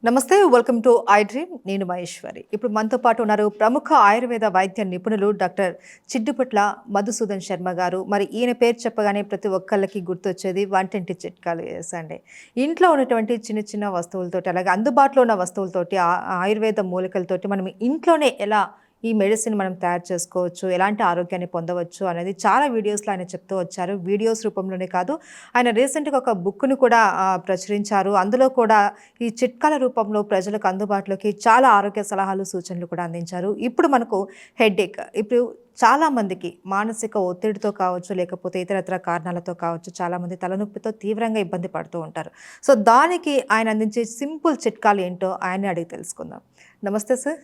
నమస్తే, welcome to I dream. నేను మహేశ్వరి. ఇప్పుడు మనతో పాటు ఉన్నారు ప్రముఖ ఆయుర్వేద వైద్య నిపుణులు డాక్టర్ చిడ్డుపట్ల మధుసూదన్ శర్మ గారు. మరి ఈయన పేరు చెప్పగానే ప్రతి ఒక్కళ్ళకి గుర్తొచ్చేది వంటింటి చిట్కాలు అండి. ఇంట్లో ఉన్నటువంటి చిన్న చిన్న వస్తువులతోటి, అలాగే అందుబాటులో ఉన్న వస్తువులతోటి, ఆయుర్వేద మూలికలతోటి మనం ఇంట్లోనే ఎలా ఈ మెడిసిన్ మనం తయారు చేసుకోవచ్చు, ఎలాంటి ఆరోగ్యాన్ని పొందవచ్చు అనేది చాలా వీడియోస్లో ఆయన చెప్తూ వచ్చారు. వీడియోస్ రూపంలోనే కాదు, ఆయన రీసెంట్గా ఒక బుక్ను కూడా ప్రచురించారు. అందులో కూడా ఈ చిట్కాల రూపంలో ప్రజలకు అందుబాటులోకి చాలా ఆరోగ్య సలహాలు, సూచనలు కూడా అందించారు. ఇప్పుడు మనకు హెడేక్, ఇప్పుడు చాలామందికి మానసిక ఒత్తిడితో కావచ్చు, లేకపోతే ఇతరత్ర కారణాలతో కావచ్చు, చాలామంది తలనొప్పితో తీవ్రంగా ఇబ్బంది పడుతూ ఉంటారు. సో దానికి ఆయన అందించే సింపుల్ చిట్కాలు ఏంటో ఆయన్ని అడిగి తెలుసుకుందాం. నమస్తే సార్.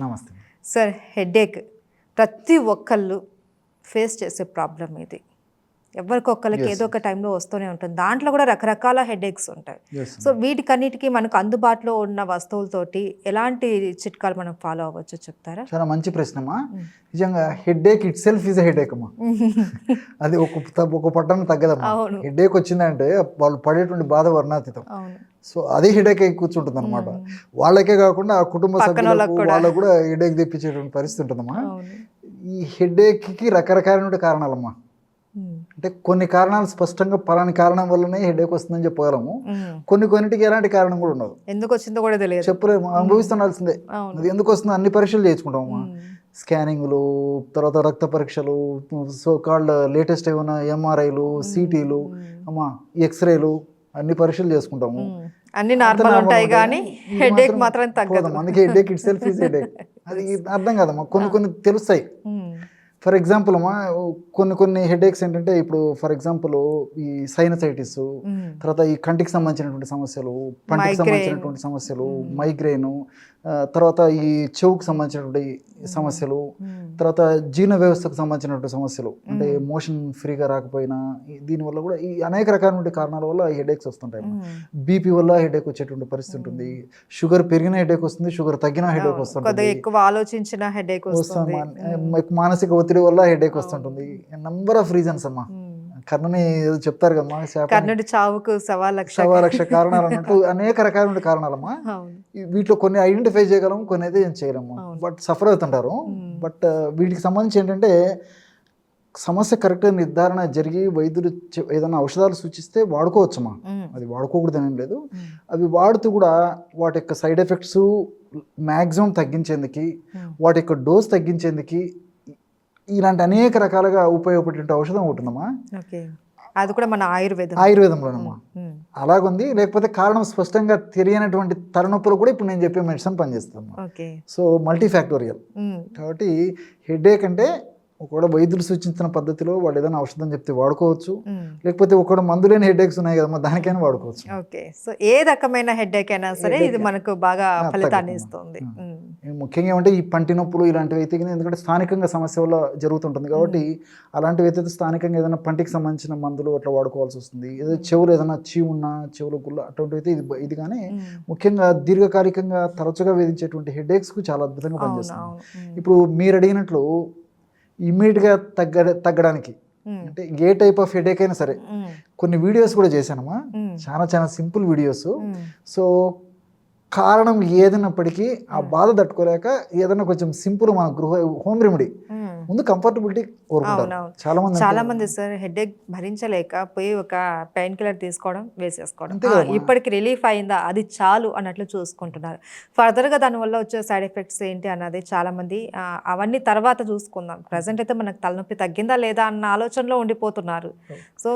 నమస్తే సార్, హెడేక్ ప్రతి ఒక్కళ్ళు ఫేస్ చేసే ప్రాబ్లం ఇది. ఎవరికొక్కరికి ఏదో ఒక టైంలో వస్తూనే ఉంటుంది. దాంట్లో కూడా రకరకాల హెడేక్స్ ఉంటాయి. సో వీటికన్నిటికీ మనకు అందుబాటులో ఉన్న వస్తువులతోటి ఎలాంటి చిట్కాలు మనం ఫాలో అవ్వచ్చు చెప్తారా? చాలా మంచి ప్రశ్నమా. నిజంగా headache it self is headache అమ్మా. అది ఒక పట్టణం తగ్గదమ్మా. హెడేక్ వచ్చిందంటే వాళ్ళు పడేటువంటి బాధ వర్ణాతీతం. సో అదే హెడేక్ అయి కూర్చుంటుంది అనమాట. వాళ్ళకే కాకుండా ఆ కుటుంబ సభ్యులకు వాళ్ళకు కూడా హెడేక్ తెప్పించేటువంటి పరిస్థితి ఉంటుందమ్మా. ఈ హెడేక్కి రకరకాలైన కారణాలమ్మా. అంటే కొన్ని కారణాలు స్పష్టంగా పలాని కారణం వల్లనే హెడేక్ వస్తుందని చెప్పగలము. కొన్నిటికి ఎలాంటి కారణం కూడా ఉండదు. ఎందుకు వచ్చిందో కూడా తెలియదు, చెప్పలేము, అనుభవిస్తుండాల్సిందే. అది ఎందుకు వస్తుందో అన్ని పరీక్షలు చేయించుకుంటామమ్మా. స్కానింగ్లు, తర్వాత రక్త పరీక్షలు, సో కాల్డ్ లేటెస్ట్ ఏమైనా ఎంఆర్ఐలు, సిటీలు, అమ్మా ఎక్స్రేలు, అన్ని పరీక్షలు చేసుకుంటాము. అన్ని నార్మల్ ఉంటాయి కానీ హెడేక్ మాత్రం తగ్గదు. అందుకే headache it self is headache. అది అర్థం కాదమ్మా. కొన్ని తెలుస్తాయి. ఫర్ ఎగ్జాంపుల్ అమ్మా, కొన్ని హెడేక్స్ ఏంటంటే, ఇప్పుడు ఫర్ ఎగ్జాంపుల్ ఈ సైనసైటిస్, తర్వాత ఈ కంటికి సంబంధించినటువంటి సమస్యలు, పంటికి సంబంధించినటువంటి సమస్యలు, మైగ్రేను, తర్వాత ఈ చెవుకు సంబంధించినటువంటి సమస్యలు, తర్వాత జీర్ణ వ్యవస్థకు సంబంధించినటువంటి సమస్యలు, అంటే మోషన్ ఫ్రీగా రాకపోయినా, దీనివల్ల కూడా ఈ అనేక రకాలైన కారణాల వల్ల హెడేక్స్ వస్తుంటాయి. బీపీ వల్ల హెడేక్ వచ్చేటువంటి పరిస్థితి ఉంటుంది. షుగర్ పెరిగిన హెడేక్ వస్తుంది, షుగర్ తగ్గిన హెడేక్ వస్తుంది, ఎక్కువ ఆలోచించిన హెడేక్ వస్తుంది, మానసిక ఒత్తిడి వల్ల హెడేక్ వస్తుంటుంది. నంబర్ ఆఫ్ రీజన్స్ అమ్మా. కర్ణుని చెప్తారు కదమ్మా, కర్ణుడి చావుకు 1,00,000 కారణాలు అన్నట్టు అనేక రకాలైన కారణాలమ్మా. వీటిలో కొన్ని ఐడెంటిఫై చేయగలము, కొన్ని అయితే ఏం చేయలేము. బట్ సఫర్ అవుతుంటారు. బట్ వీటికి సంబంధించి ఏంటంటే, సమస్య కరెక్ట్గా నిర్ధారణ జరిగి వైద్యులు ఏదైనా ఔషధాలు సూచిస్తే వాడుకోవచ్చమ్మా. అది వాడుకోకూడదు ఏం లేదు. అవి వాడుతూ కూడా వాటి యొక్క సైడ్ ఎఫెక్ట్స్ మ్యాక్సిమం తగ్గించేందుకు, వాటి యొక్క డోస్ తగ్గించేందుకు ఇలాంటి అనేక రకాలుగా ఉపయోగపడే ఔషధం ఉంటుందమ్మా. అది కూడా మన ఆయుర్వేదంలోనమ్మా అలాగుంది. లేకపోతే కారణం స్పష్టంగా తెలియనటువంటి తలనొప్పులు కూడా ఇప్పుడు నేను చెప్పే మెడిసిన్ పనిచేస్తామమ్మా. So multi factorial. కాబట్టి హెడేక్ అంటే ఒకవేళ వైద్యులు సూచించిన పద్ధతిలో వాళ్ళు ఏదైనా ఔషధం చెప్తే వాడుకోవచ్చు, లేకపోతే ఒకవేళ మందు లేని హెడేక్స్ ఉన్నాయి కదమ్మా, దానికైనా వాడుకోవచ్చు. ఓకే. సో ఏ రకమైన హెడేక్ అయినా సరే ఇది మనకు బాగా ఫలితాన్ని ఇస్తుంది. ముఖ్యంగా ఏమంటే ఈ పంటి నొప్పులు ఇలాంటివి అయితే, ఎందుకంటే స్థానికంగా సమస్య వల్ల జరుగుతుంటుంది కాబట్టి అలాంటివి అయితే స్థానికంగా ఏదైనా పంటికి సంబంధించిన మందులు అట్లా వాడుకోవాల్సి వస్తుంది. ఏదో చెవులు ఏదైనా ఉన్నా, చెవులు గుల్ల అటువంటివి అయితే ఇది కానీ ముఖ్యంగా దీర్ఘకాలికంగా తరచుగా వేధించేటువంటి హెడేక్స్కు చాలా అద్భుతంగా పనిచేస్తుంది. ఇప్పుడు మీరు అడిగినట్లు ఇమ్మీడియట్గా తగ్గడానికి అంటే ఏ టైప్ ఆఫ్ హెడేక్ అయినా సరే కొన్ని వీడియోస్ కూడా చేశానమ్మా. చాలా సింపుల్ వీడియోస్. సో కారణం ఏదైనప్పటికీ ఆ బాధ తట్టుకోలేక ఏదైనా కొంచెం సింపుల్ మన హోమ్ రెమెడీ ముందు కంఫర్టబిలిటీ కోరుకుంటారు చాలా మంది సార్. హెడేక్ భరించలేక పోయి ఒక పెయిన్ కిల్లర్ తీసుకోవడం, వేసేసుకోవడం, ఇప్పటికి రిలీఫ్ అయిందా అది చాలు అన్నట్లు చూసుకుంటున్నారు. ఫర్దర్గా దానివల్ల వచ్చే సైడ్ ఎఫెక్ట్స్ ఏంటి అన్నది చాలా మంది అవన్నీ తర్వాత చూసుకుందాం, ప్రజెంట్ అయితే మనకు తలనొప్పి తగ్గిందా లేదా అన్న ఆలోచనలో ఉండిపోతున్నారు. సో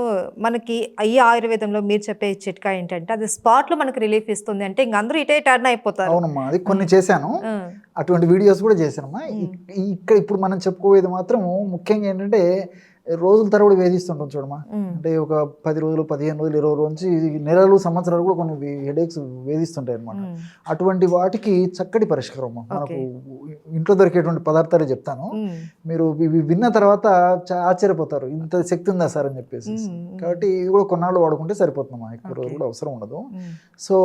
మనకి ఈ ఆయుర్వేదంలో మీరు చెప్పే చిట్కా ఏంటంటే, అది స్పాట్లో మనకు రిలీఫ్ ఇస్తుంది అంటే ఇంక అందరూ ఇటే టర్న్ అయిపోతారు. అవునమ్మా, అది కొన్ని చేశాను, అటువంటి వీడియోస్ కూడా చేశానమ్మా. ఇక్కడ ఇప్పుడు మనం చెప్పుకోవేది మాత్రం ముఖ్యంగా ఏంటంటే, రోజుల తరబడి వేధిస్తుంటాం చూడమ్మా. అంటే ఒక 10 రోజులు, 15 రోజులు, 20 రోజుల నుంచి నెలలు, సంవత్సరాలు కూడా కొన్ని హెడేక్స్ వేధిస్తుంటాయి అనమాట. అటువంటి వాటికి చక్కటి పరిష్కారం మనకు ఇంట్లో దొరికేటువంటి పదార్థాలు చెప్తాను. మీరు ఇవి విన్న తర్వాత ఆశ్చర్యపోతారు, ఇంత శక్తి ఉందా సార్ అని చెప్పేసి. కాబట్టి ఇవి కూడా కొన్నాళ్ళు వాడుకుంటే సరిపోతుందమ్మా, ఎక్కువ రోజులు కూడా అవసరం ఉండదు. సో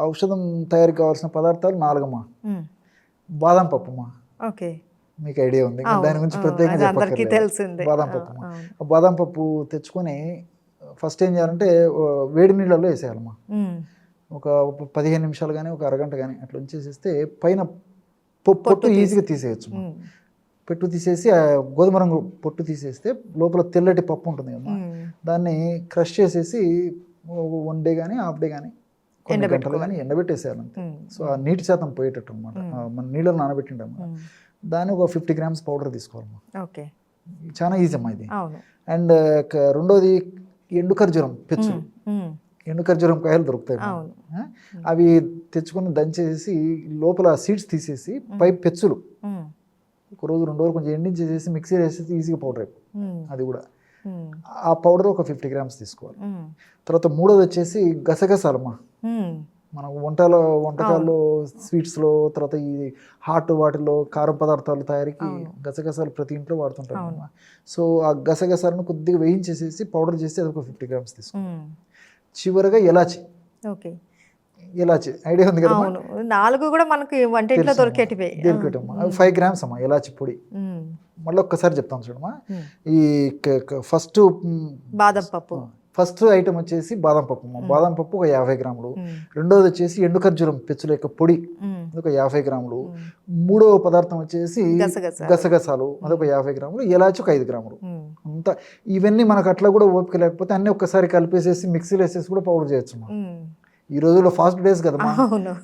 ఔషధం తయారీకి కావాల్సిన పదార్థాలు 4 అమ్మా. బాదం పప్పు అమ్మా, మీకు ఐడియా ఉంది, దాని గురించి ప్రత్యేకంగా చెప్పక్కర్లేదు. బాదం పప్పు తెచ్చుకొని ఫస్ట్ ఏం చేయాలంటే వేడి నీళ్ళలో వేసేయాలమ్మా. ఒక 15 నిమిషాలు కానీ ఒక అరగంట కానీ అట్లా ఉంచేసేస్తే పైన పొట్టు ఈజీగా తీసేయచ్చు. పొట్టు తీసేసి ఆ గోధుమ రంగు పొట్టు తీసేస్తే లోపల తెల్లటి పప్పు ఉంటుంది కదా, దాన్ని క్రష్ చేసేసి 1 డే కానీ హాఫ్ డే కానీ కొన్ని గంటలు కానీ ఎండబెట్టేసేయాలంటే. సో ఆ నీటి శాతం పోయేటట్టు అనమాట. మన నీళ్ళలో నానబెట్టింటాం దాన్ని ఒక 50 grams పౌడర్ తీసుకోవాలమ్మా. ఓకే, చాలా ఈజీ అమ్మా ఇది. అండ్ రెండోది ఎండు ఖర్జూరం పెచ్చులు, ఎండు ఖర్జూరం కాయలు దొరుకుతాయి, అవి తెచ్చుకొని దంచేసి లోపల సీడ్స్ తీసేసి పై పెచ్చులు ఒక రోజు 2 రోజులు కొంచెం ఎండించేసేసి మిక్సీ వేసేసి ఈజీగా పౌడర్ అయిపోతుంది. అది కూడా ఆ పౌడర్ ఒక 50 grams తీసుకోవాలి. తర్వాత మూడోది వచ్చేసి గసగసాలమ్మా. మనం వంటకాల్లో స్వీట్స్లో తర్వాత ఈ హాట్ వాటిలో కారం పదార్థాలు తయారీకి గసగసాలు ప్రతి ఇంట్లో వాడుతుంటాం. సో ఆ గసగసాలను కొద్దిగా వేయించేసేసి పౌడర్ చేసి అది ఒక 50 grams తీసుకోవాలి. చివరగా ఎలాచి. ఓకే, ఎలాచి ఐడియా ఉంది కదా, 4 కూడా మనకి వంటింట్లో దొరికేటివే. 5 grams అమ్మా ఎలాచి పొడి. మళ్ళీ ఒక్కసారి చెప్తాను చూడమ్మా. ఈ ఫస్ట్ బాదం పప్పు, ఫస్ట్ ఐటమ్ వచ్చేసి బాదం పప్పు. బాదం పప్పు ఒక 50 grams. రెండోది వచ్చేసి ఎండు ఖర్జూరం పెచ్చుల యొక్క పొడి, అదొక 50 grams. మూడవ పదార్థం వచ్చేసి గసగసాలు, అదొక 50 grams. ఎలాచి ఒక 5 grams. అంతా ఇవన్నీ మనకు అట్లా కూడా ఓపిక లేకపోతే అన్ని ఒక్కసారి కలిపేసేసి మిక్సీలో వేసేసి కూడా పౌడర్ చేయొచ్చు. ఈ రోజుల్లో ఫాస్ట్ డేస్ కదమ్మా,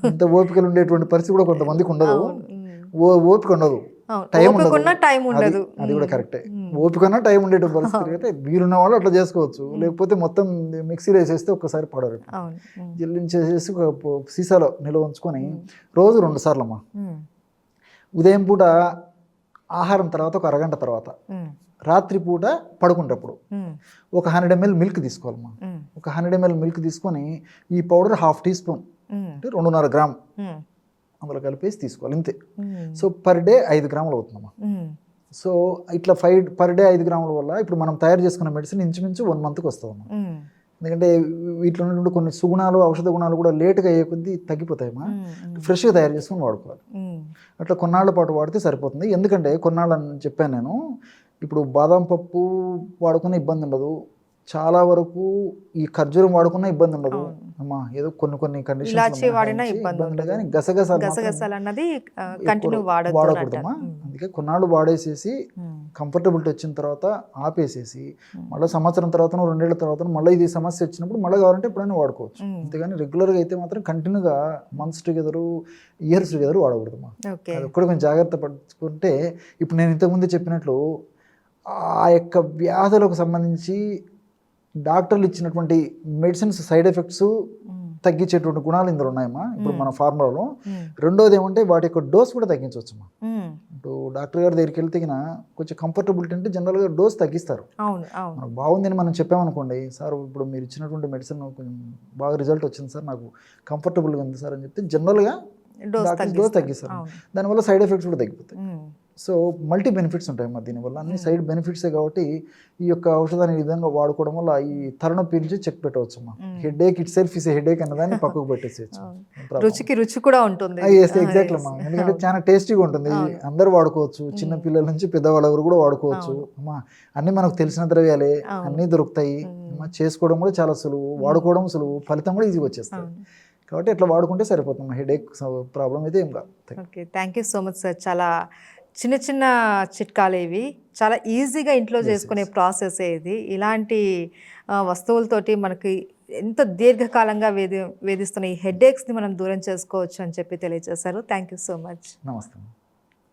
ఇంత ఓపికలు ఉండేటువంటి పరిస్థితి కూడా కొంతమందికి ఉండదు, ఓపిక ఉండదు, టైం ఉండదు. అది కూడా కరెక్టే, ఓపిక ఉన్నా టైం ఉండేటువంటి పరిస్థితి అయితే వీరున్న వాళ్ళు అట్లా చేసుకోవచ్చు. లేకపోతే మొత్తం మిక్సీలో వేసేస్తే ఒక్కసారి పడరు. జల్లించేసేసి ఒక సీసాలో నిల్వ ఉంచుకొని రోజు 2 సార్లు అమ్మా. ఉదయం పూట ఆహారం తర్వాత ఒక అరగంట తర్వాత, రాత్రి పూట పడుకుంటప్పుడు ఒక 100 ml మిల్క్ తీసుకోవాలమ్మా. ఒక 100 ml మిల్క్ తీసుకొని ఈ పౌడర్ 1/2 teaspoon అంటే 2.5 grams అందులో కలిపేసి తీసుకోవాలి, ఇంతే. సో పర్ డే 5 grams అవుతుందమ్మా. సో ఇట్లా పర్ డే 5 grams వల్ల ఇప్పుడు మనం తయారు చేసుకున్న మెడిసిన్ ఇంచుమించు 1 monthకి వస్తుందమ్మా. ఎందుకంటే వీటిలో ఉన్నటువంటి కొన్ని సుగుణాలు ఔషధ గుణాలు కూడా లేటుగా అయ్యే కొద్దీ తగ్గిపోతాయమ్మా. ఫ్రెష్గా తయారు చేసుకుని వాడుకోవాలి. అట్లా కొన్నాళ్ళ పాటు వాడితే సరిపోతుంది. ఎందుకంటే కొన్నాళ్ళు అని చెప్పాను నేను, ఇప్పుడు బాదం పప్పు వాడుకున్న ఇబ్బంది ఉండదు, చాలా వరకు ఈ ఖర్జూరం వాడుకున్న ఇబ్బంది ఉండదు అమ్మా. ఏదో కొన్ని కండిషన్స్ కానీ గసగసాలు అన్నది వాడకూడదమ్మా. అందుకే కొన్నాళ్ళు వాడేసేసి కంఫర్టబిలిటీ వచ్చిన తర్వాత ఆపేసేసి మళ్ళీ సంవత్సరం తర్వాత 2 ఏళ్ల తర్వాత మళ్ళీ ఇది సమస్య వచ్చినప్పుడు మళ్ళీ కావాలంటే ఎప్పుడైనా వాడుకోవచ్చు. అంతేగాని రెగ్యులర్గా అయితే మాత్రం కంటిన్యూగా మంత్స్ టుగెదర్ ఇయర్స్ టుగెదర్ వాడకూడదమ్మా. అది ఒక్కటి కొంచెం జాగ్రత్త పడుకుంటే, ఇప్పుడు నేను ఇంతకుముందు చెప్పినట్లు ఆ యొక్క వ్యాధులకు సంబంధించి డాక్టర్లు ఇచ్చినటువంటి మెడిసిన్స్ సైడ్ ఎఫెక్ట్స్ తగ్గించేటువంటి గుణాలు ఇందులో ఉన్నాయమ్మా ఇప్పుడు మన ఫార్ములాలో. రెండోది ఏమంటే వాటి యొక్క డోస్ కూడా తగ్గించవచ్చమ్మా. ఇప్పుడు డాక్టర్ గారి దగ్గరికి వెళ్తే కొంచెం కంఫర్టబిలిటీ అంటే జనరల్గా డోస్ తగ్గిస్తారు. మనకు బాగుందని మనం చెప్పామనుకోండి, సార్ ఇప్పుడు మీరు ఇచ్చినటువంటి మెడిసిన్ కొంచెం బాగా రిజల్ట్ వచ్చింది సార్, నాకు కంఫర్టబుల్గా ఉంది సార్ అని చెప్తే జనరల్గా డోస్ తగ్గిస్తారు. దానివల్ల సైడ్ ఎఫెక్ట్స్ కూడా తగ్గిపోతాయి. సో మల్టీ బెనిఫిట్స్ ఉంటాయమ్మా దీనివల్ల, అన్ని సైడ్ బెనిఫిట్సే. కాబట్టి ఈ యొక్క ఔషధాన్ని ఈ విధంగా వాడుకోవడం వల్ల ఈ తలనొప్పి నుంచి చెక్ పెట్టవచ్చు అమ్మా. Headache it self is headache అన్నదాన్ని పక్కకు పెట్టేసేయచ్చు. రుచికి రుచి కూడా ఉంటుంది. ఎగ్జాక్ట్లీ అమ్మా, ఎందుకంటే చాలా టేస్టీగా ఉంటుంది. అందరూ వాడుకోవచ్చు, చిన్న పిల్లల నుంచి పెద్దవాళ్ళ వరకు కూడా వాడుకోవచ్చు అమ్మా. అన్ని మనకు తెలిసిన ద్రవ్యాలే, అన్నీ దొరుకుతాయి అమ్మా. చేసుకోవడం కూడా చాలా సులువు, వాడుకోవడం సులువు, ఫలితం కూడా ఈజీగా వచ్చేస్తుంది. కాబట్టి ఇట్లా వాడుకుంటే సరిపోతుంది. హెడేక్ ప్రాబ్లం అయితే ఏం కాదు. Okay, thank you so much sir. చాలా చిన్న చిన్న చిట్కాలు ఇవి, చాలా ఈజీగా ఇంట్లో చేసుకునే ప్రాసెస్ ఇది. ఇలాంటి వస్తువులతోటి మనకి ఎంత దీర్ఘకాలంగా వేధిస్తున్న ఈ హెడేక్స్ని మనం దూరం చేసుకోవచ్చు అని చెప్పి తెలియజేశారు. Thank you so much. నమస్తే.